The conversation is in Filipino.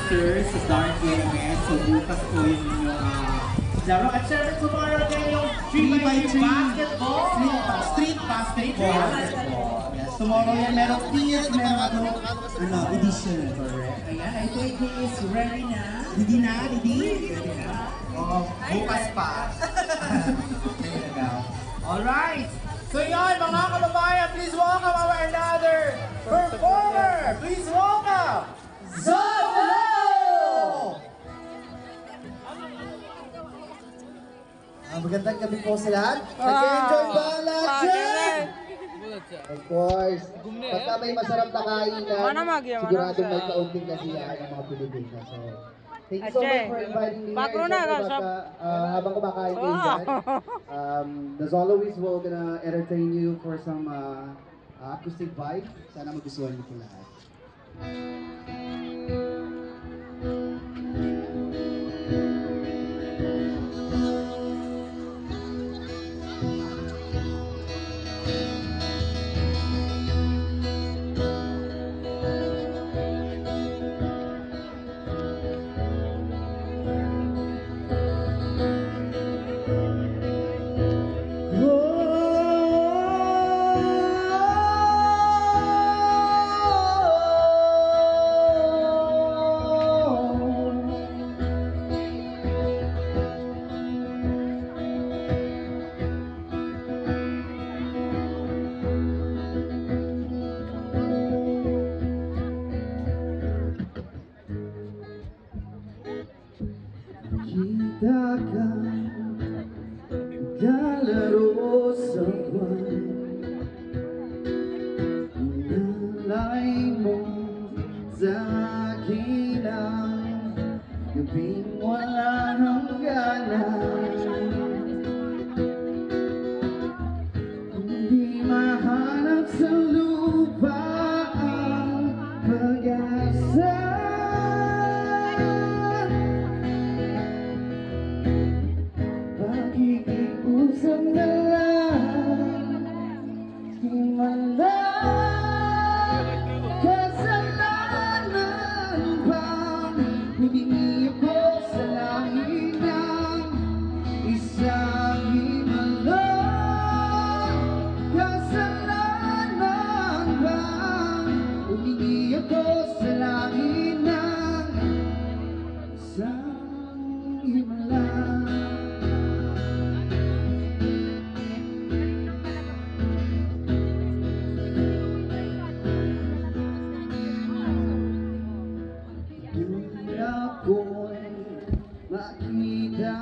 dancers sa Dark Games. So bukas po yun yung laro. At syempre tomorrow din yung 3x3 basketball. Street basketball. Yes, tomorrow yan. Merong PS, merong edition. Correct. Ayan, I think he is ready na. Didi na, Didi. Ready na. Oo, bukas pa. There you go. Alright. So yun, mga kababayan, please welcome our another performer. Please welcome Zolo! Magandang gabi po sa lahat. Nag-enjoy ba ang lahat dyan? Of course. Pagka may masarap na kainan, siguradong may kaunting kasiyahan ng mga Pilipino. So, thank you so much for inviting me here. Habang kumakain kayo dyan, the Zoloists will gonna entertain you for some acoustic vibe. Sana magustuhan niyo po lahat. Kita ka galaro sa buwan, nalay mo sa akin ang gabing wala hangganan. Hindi mahanap sa lupa ang pag-asa. Pag-iusap na lang, himala, kasalanan bang humingi ko sa langit ng isang himala? Kasalanan bang humingi ako sa langit ng isang himala? Ako'y makita